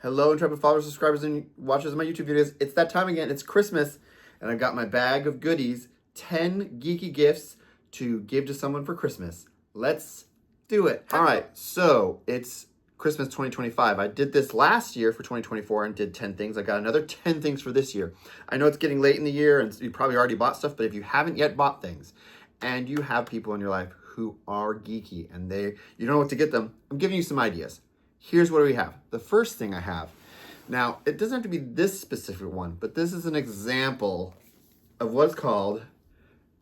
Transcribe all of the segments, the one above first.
Hello, intrepid followers, subscribers, and watchers of my YouTube videos. It's that time again. It's Christmas, and I've got my bag of goodies, 10 geeky gifts to give to someone for Christmas. Let's do it. All right, so it's Christmas 2025. I did this last year for 2024 and did 10 things. I got another 10 things for this year. I know it's getting late in the year, and you probably already bought stuff, but if you haven't yet bought things, and you have people in your life who are geeky, and you don't know what to get them, I'm giving you some ideas. Here's what we have. The first thing I have, now it doesn't have to be this specific one, but this is an example of what's called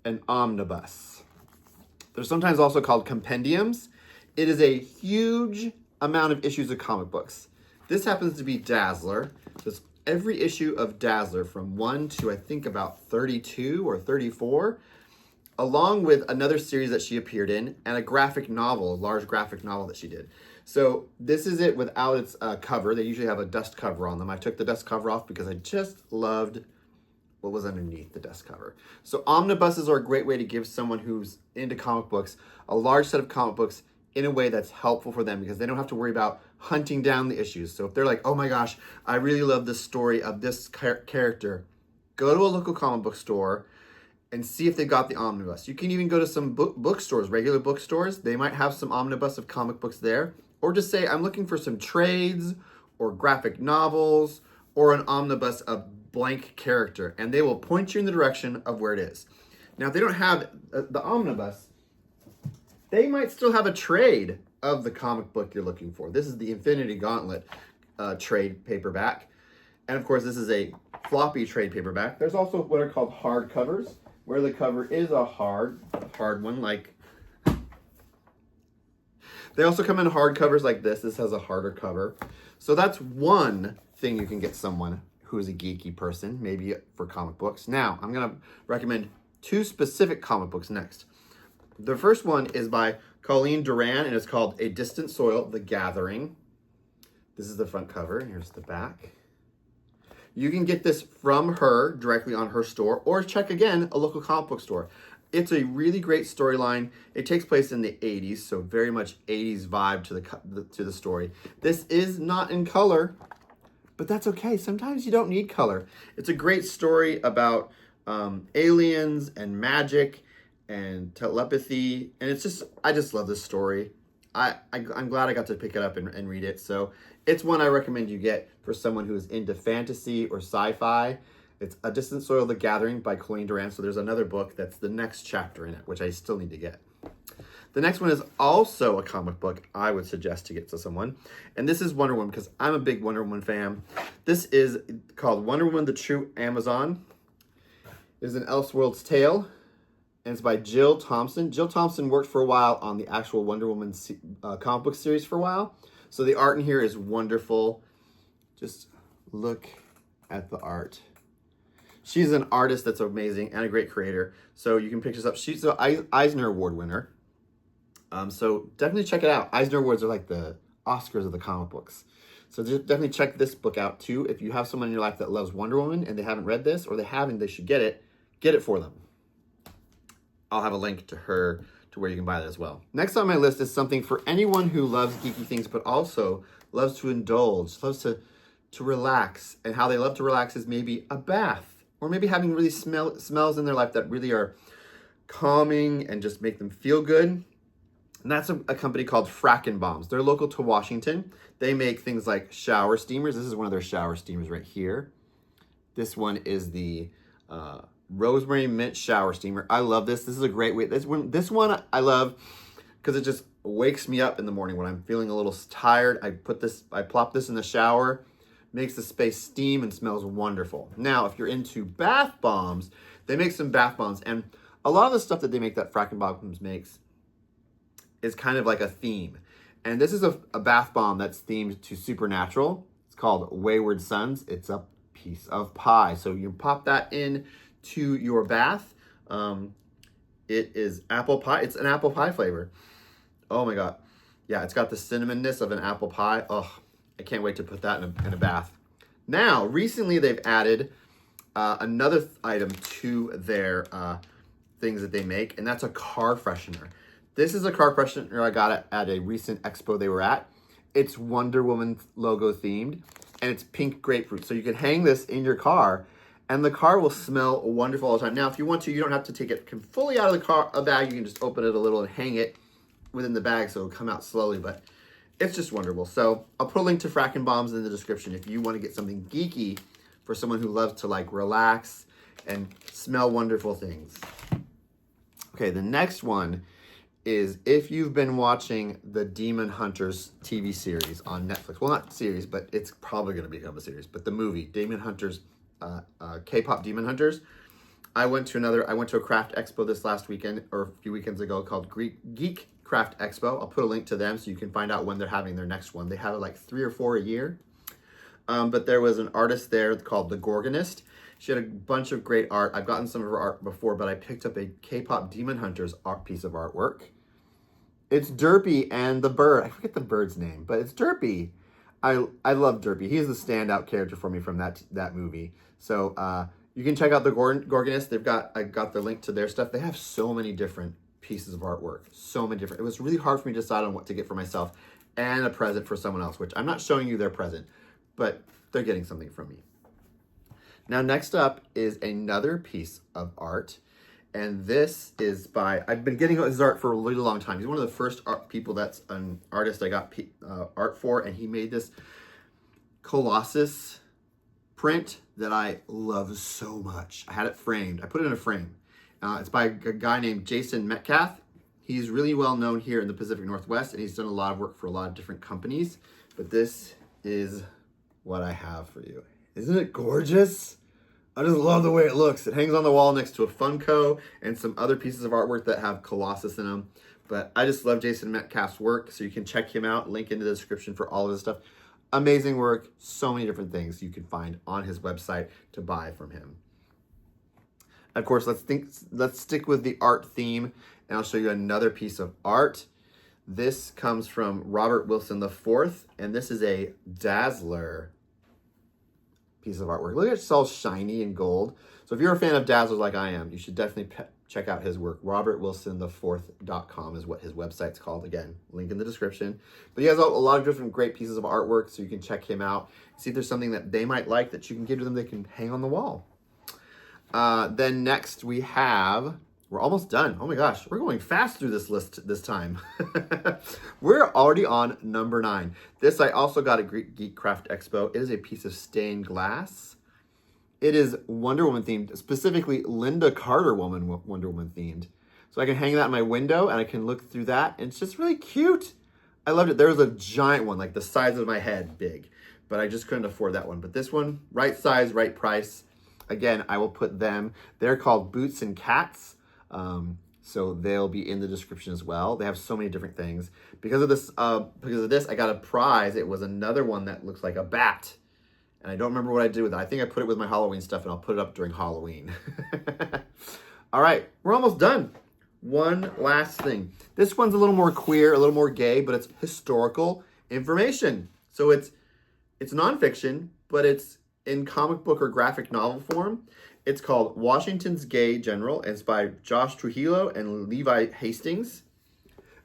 an omnibus. They're sometimes also called compendiums. It is a huge amount of issues of comic books. This happens to be Dazzler. Just every issue of Dazzler from 1 to I think about 32 or 34, along with another series that she appeared in and a graphic novel, a large graphic novel that she did. So this is it without its cover. They usually have a dust cover on them. I took the dust cover off because I just loved what was underneath the dust cover. So omnibuses are a great way to give someone who's into comic books a large set of comic books in a way that's helpful for them because they don't have to worry about hunting down the issues. So if they're like, oh my gosh, I really love the story of this character, go to a local comic book store and see if they got the omnibus. You can even go to some bookstores, regular bookstores. They might have some omnibus of comic books there. Or just say, I'm looking for some trades or graphic novels or an omnibus of blank character. And they will point you in the direction of where it is. Now, if they don't have the omnibus, they might still have a trade of the comic book you're looking for. This is the Infinity Gauntlet trade paperback. And of course, this is a floppy trade paperback. There's also what are called hard covers, where the cover is a hard one, like they also come in hard covers like this. This has a harder cover. So that's one thing you can get someone who is a geeky person, maybe for comic books. Now, I'm going to recommend 2 specific comic books next. The first one is by Colleen Doran, and it's called A Distant Soil, The Gathering. This is the front cover. Here's the back. You can get this from her directly on her store, or check again a local comic book store. It's a really great storyline. It takes place in the 80s, so very much 80s vibe to the story. This is not in color, but that's okay. Sometimes you don't need color. It's a great story about aliens and magic and telepathy, and I just love this story. I'm glad I got to pick it up and read it. So it's one I recommend you get for someone who is into fantasy or sci-fi. It's A Distant Soil, The Gathering by Colleen Doran. So there's another book that's the next chapter in it, which I still need to get. The next one is also a comic book I would suggest to get to someone. And this is Wonder Woman because I'm a big Wonder Woman fan. This is called Wonder Woman, The True Amazon. It is an Elseworld's Tale. And it's by Jill Thompson. Jill Thompson worked for a while on the actual Wonder Woman comic book series for a while. So the art in here is wonderful. Just look at the art. She's an artist that's amazing and a great creator. So you can pick this up. She's an Eisner Award winner. So definitely check it out. Eisner Awards are like the Oscars of the comic books. So definitely check this book out too. If you have someone in your life that loves Wonder Woman and they haven't read this, or they haven't, they should get it for them. I'll have a link to her to where you can buy that as well. Next on my list is something for anyone who loves geeky things, but also loves to indulge, loves to relax. And how they love to relax is maybe a bath, or maybe having really smells in their life that really are calming and just make them feel good. And that's a company called Frakking Bombs. They're local to Washington. They make things like shower steamers. This is one of their shower steamers right here. This one is the Rosemary Mint Shower Steamer. I love this. This is a great way. This one I love because it just wakes me up in the morning when I'm feeling a little tired. I plop this in the shower, makes the space steam and smells wonderful. Now, if you're into bath bombs, they make some bath bombs, and a lot of the stuff that they make, that Frakking Bombs makes, is kind of like a theme. And this is a bath bomb that's themed to supernatural. It's called Wayward Sons. It's a piece of pie. So you pop that in to your bath. It is apple pie. It's an apple pie flavor. Oh my God. Yeah, it's got the cinnamonness of an apple pie. Oh, I can't wait to put that in a bath. Now, recently they've added another item to their things that they make, and that's a car freshener. This is a car freshener I got at a recent expo they were at. It's Wonder Woman logo themed, and it's pink grapefruit. So you can hang this in your car, and the car will smell wonderful all the time. Now, if you want to, you don't have to take it fully out of the car, a bag. You can just open it a little and hang it within the bag so it'll come out slowly, but it's just wonderful. So I'll put a link to Frakking Bombs in the description if you want to get something geeky for someone who loves to like relax and smell wonderful things. Okay, the next one is if you've been watching the Demon Hunters TV series on Netflix. Well, not series, but it's probably going to become a series. But the movie, Demon Hunters, K-pop Demon Hunters. I went to a craft expo this last weekend, or a few weekends ago, called Geek Craft Expo. I'll put a link to them so you can find out when they're having their next one. They have like 3 or 4 a year. But there was an artist there called the Gorgonist. She had a bunch of great art. I've gotten some of her art before, but I picked up a K-pop Demon Hunters art piece of artwork. It's Derpy and the bird. I forget the bird's name, but it's Derpy. I love Derpy. He is the standout character for me from that movie. So you can check out the Gorgonist. I got the link to their stuff. They have so many different pieces of artwork. So many different. It was really hard for me to decide on what to get for myself and a present for someone else, which I'm not showing you their present, but they're getting something from me. Now, next up is another piece of art. And this is I've been getting his art for a really long time. He's one of the first people that's an artist I got art for. And he made this Colossus print that I love so much. I had it framed. I put it in a frame. It's by a guy named Jason Metcalf. He's really well known here in the Pacific Northwest, and he's done a lot of work for a lot of different companies. But this is what I have for you. Isn't it gorgeous? I just love the way it looks. It hangs on the wall next to a Funko and some other pieces of artwork that have Colossus in them. But I just love Jason Metcalf's work, so you can check him out. Link in the description for all of his stuff. Amazing work. So many different things you can find on his website to buy from him. Of course, let's stick with the art theme, and I'll show you another piece of art. This comes from Robert Wilson IV, and this is a Dazzler piece of artwork. Look at it, it's all shiny and gold. So if you're a fan of Dazzlers like I am, you should definitely check out his work. RobertWilsonIV.com is what his website's called. Again, link in the description. But he has a lot of different great pieces of artwork, so you can check him out. See if there's something that they might like that you can give to them they can hang on the wall. Then next we have, we're almost done. Oh my gosh, we're going fast through this list this time. We're already on number 9. This I also got at Geek Craft Expo. It is a piece of stained glass. It is Wonder Woman themed, specifically Linda Carter Wonder Woman themed. So I can hang that in my window and I can look through that, and it's just really cute. I loved it. There was a giant one, like the size of my head big, but I just couldn't afford that one. But this one, right size, right price. Again, I will put them. They're called Boots and Cats. So they'll be in the description as well. They have so many different things. Because of this, I got a prize. It was another one that looks like a bat. And I don't remember what I did with it. I think I put it with my Halloween stuff, and I'll put it up during Halloween. All right, we're almost done. One last thing. This one's a little more queer, a little more gay, but it's historical information. So it's nonfiction, but it's in comic book or graphic novel form. It's called Washington's Gay General, and it's by Josh Trujillo and Levi Hastings.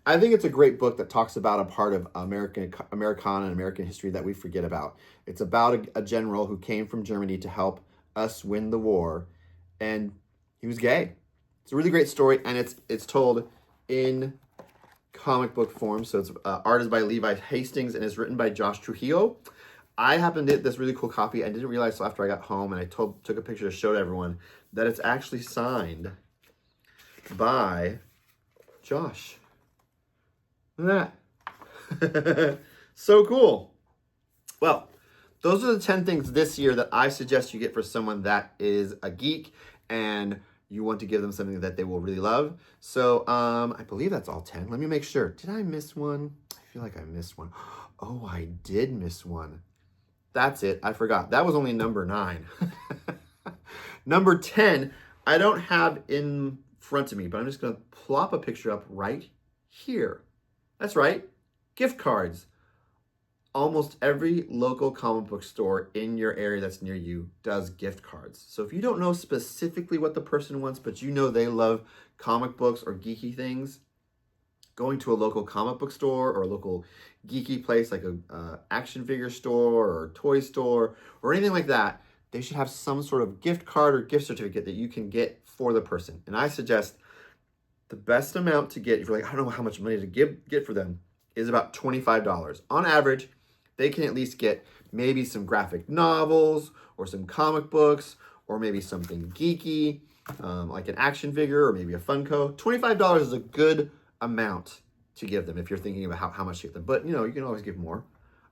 I think it's a great book that talks about a part of Americana and American history that we forget about. It's about a general who came from Germany to help us win the war, and he was gay. It's a really great story, and it's told in comic book form. So it's art is by Levi Hastings, and it's written by Josh Trujillo. I happened to get this really cool copy. I didn't realize till after I got home, and I took a picture to show to everyone that it's actually signed by Josh. Look at that. So cool. Well, those are the 10 things this year that I suggest you get for someone that is a geek and you want to give them something that they will really love. So I believe that's all 10. Let me make sure. Did I miss one? I feel like I missed one. Oh, I did miss one. That's it. I forgot. That was only number 9. Number 10, I don't have in front of me, but I'm just going to plop a picture up right here. That's right. Gift cards. Almost every local comic book store in your area that's near you does gift cards. So if you don't know specifically what the person wants, but you know they love comic books or geeky things, going to a local comic book store or a local geeky place like a action figure store or toy store or anything like that, they should have some sort of gift card or gift certificate that you can get for the person. And I suggest the best amount to get, if you're like, I don't know how much money to get for them, is about $25. On average, they can at least get maybe some graphic novels or some comic books or maybe something geeky, like an action figure or maybe a Funko. $25 is a good amount to give them if you're thinking about how much to give them. But, you know, you can always give more.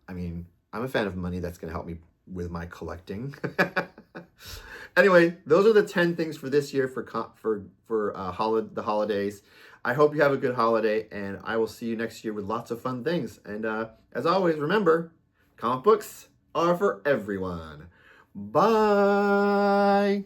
I mean, I'm a fan of money. That's going to help me with my collecting. Anyway, those are the 10 things for this year for the holidays. I hope you have a good holiday, and I will see you next year with lots of fun things. And as always, remember, comic books are for everyone. Bye!